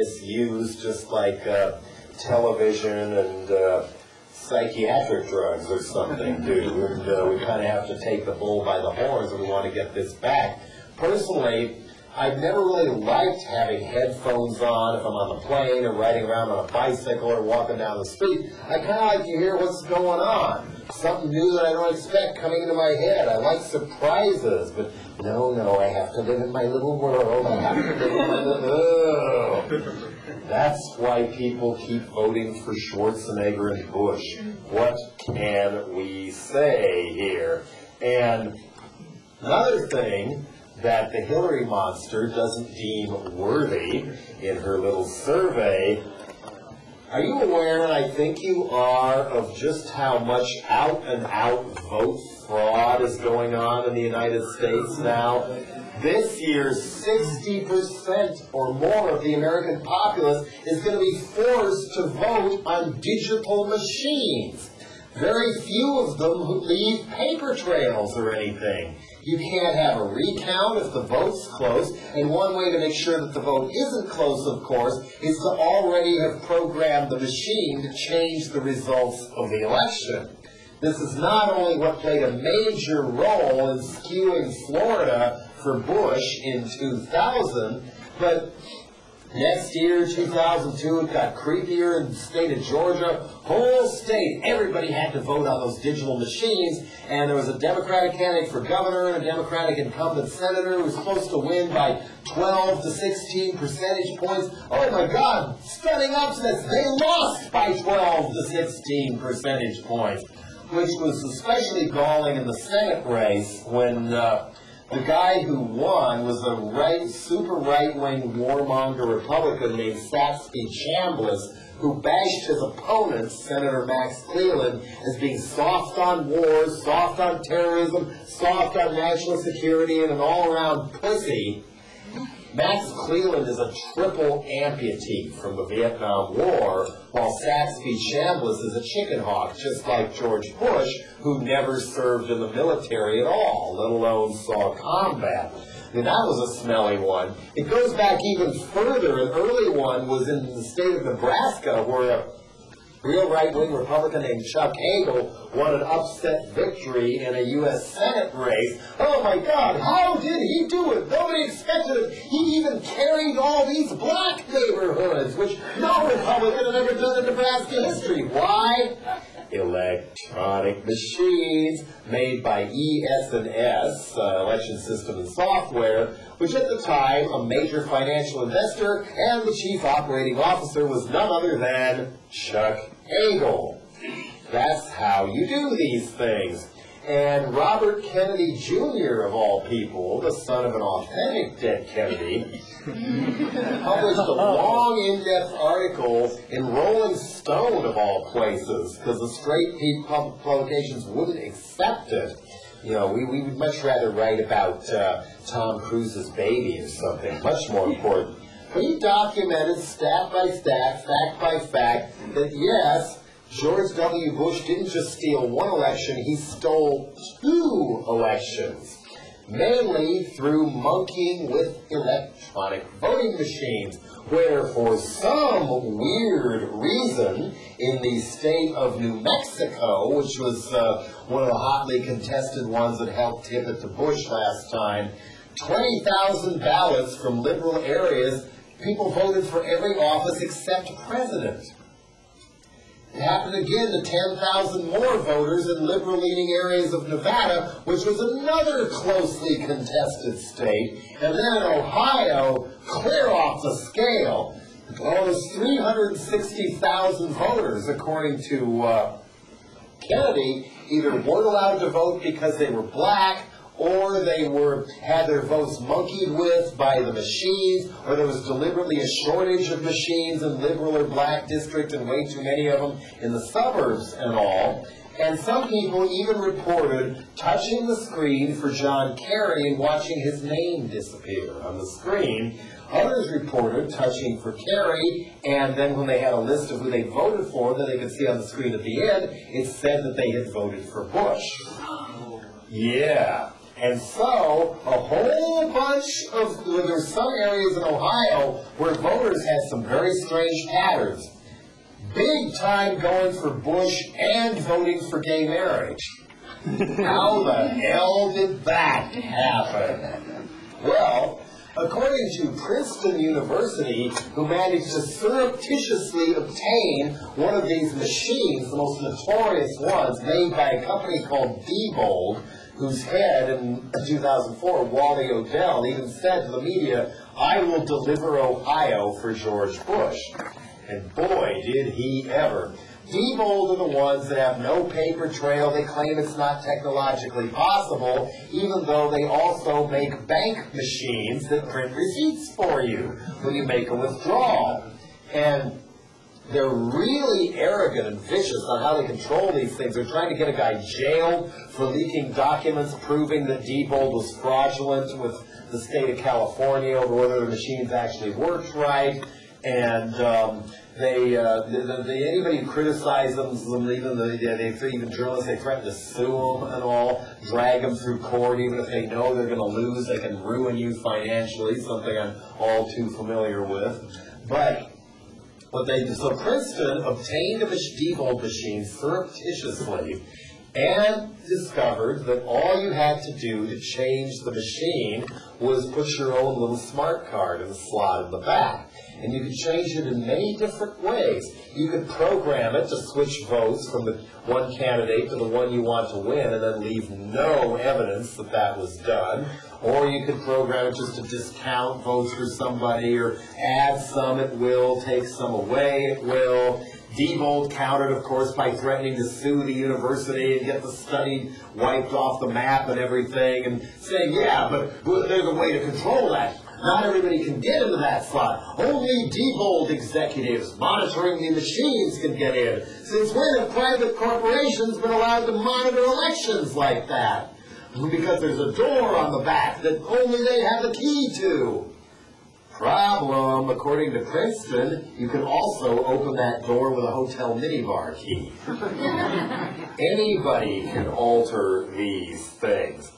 Used just like television and psychiatric drugs or something do. And we kind of have to take the bull by the horns if we want to get this back. Personally, I've never really liked having headphones on if I'm on the plane or riding around on a bicycle or walking down the street. I kind of like to hear what's going on. Something new that I don't expect coming into my head. I like surprises, but no, I have to live in my little world. I have to live in my little... That's why people keep voting for Schwarzenegger and Bush. What can we say here? And another thing that the Hillary monster doesn't deem worthy in her little survey, are you aware, and I think you are, of just how much out-and-out vote fraud is going on in the United States now? This year, 60% or more of the American populace is going to be forced to vote on digital machines. Very few of them leave paper trails or anything. You can't have a recount if the vote's close, and one way to make sure that the vote isn't close, of course, is to already have programmed the machine to change the results of the election. This is not only what played a major role in skewing Florida for Bush in 2000, but next year, 2002, it got creepier in the state of Georgia. Whole state, everybody had to vote on those digital machines, and there was a Democratic candidate for governor and a Democratic incumbent senator who was supposed to win by 12 to 16 percentage points. Oh my God, stunning upsets. They lost by 12 to 16 percentage points, which was especially galling in the Senate race when the guy who won was a super right-wing warmonger Republican named Saxby Chambliss, who bashed his opponent, Senator Max Cleland, as being soft on wars, soft on terrorism, soft on national security, and an all-around pussy. Max Cleland is a triple amputee from the Vietnam War, while Saxby Chambliss is a chicken hawk, just like George Bush, who never served in the military at all, let alone saw combat. And that was a smelly one. It goes back even further. An early one was in the state of Nebraska, where a real right-wing Republican named Chuck Hagel won an upset victory in a U.S. Senate race. Oh my God, how did he do it? Nobody expected it. He even carried all these black neighborhoods, which no Republican had ever done in Nebraska history. Why? Electronic machines made by ES&S, Election System and Software, which at the time a major financial investor and the chief operating officer was none other than Chuck Hagel. That's how you do these things. And Robert Kennedy Jr., of all people, the son of an authentic dead Kennedy, published a long, in-depth article in Rolling Stone, of all places, because the straight publications wouldn't accept it. You know, we would much rather write about Tom Cruise's baby or something, much more important. But he documented, stat by stat, fact by fact, that yes, George W. Bush didn't just steal one election, he stole 2 elections, mainly through monkeying with electronic voting machines, where for some weird reason in the state of New Mexico, which was one of the hotly contested ones that helped tip it to Bush last time, 20,000 ballots from liberal areas, people voted for every office except president. It happened again to 10,000 more voters in liberal-leaning areas of Nevada, which was another closely contested state. And then in Ohio, clear off the scale, almost 360,000 voters, according to Kennedy, either weren't allowed to vote because they were black, or they had their votes monkeyed with by the machines, or there was deliberately a shortage of machines in liberal or black districts and way too many of them in the suburbs and all. And some people even reported touching the screen for John Kerry and watching his name disappear on the screen. Others reported touching for Kerry, and then when they had a list of who they voted for that they could see on the screen at the end, it said that they had voted for Bush. Yeah. And so, a whole bunch of, there's some areas in Ohio where voters had some very strange patterns. Big time going for Bush and voting for gay marriage. How the hell did that happen? Well, according to Princeton University, who managed to surreptitiously obtain one of these machines, the most notorious ones, made by a company called Diebold, whose head in 2004, Wally Odell, even said to the media, "I will deliver Ohio for George Bush." And boy, did he ever. Diebold are the ones that have no paper trail. They claim it's not technologically possible, even though they also make bank machines that print receipts for you when you make a withdrawal. And they're really arrogant and vicious on how they control these things. They're trying to get a guy jailed for leaking documents proving that Diebold was fraudulent with the state of California over whether the machines actually worked right. And anybody who criticizes them, even journalists, they threaten to sue them and all, drag them through court, even if they know they're going to lose, they can ruin you financially, something I'm all too familiar with. But what they did, so Princeton obtained a Diebold machine surreptitiously and discovered that all you had to do to change the machine was put your own little smart card in the slot in the back. And you could change it in many different ways. You could program it to switch votes from the one candidate to the one you want to win and then leave no evidence that that was done. Or you could program it just to discount votes for somebody or add some at will, take some away at will. Diebold countered, of course, by threatening to sue the university and get the study wiped off the map and everything and saying, yeah, but there's a way to control that. Not everybody can get into that slot. Only Diebold executives monitoring the machines can get in. Since when have private corporations been allowed to monitor elections like that? Because there's a door on the back that only they have the key to. Problem, according to Princeton, you can also open that door with a hotel minibar key. Anybody can alter these things.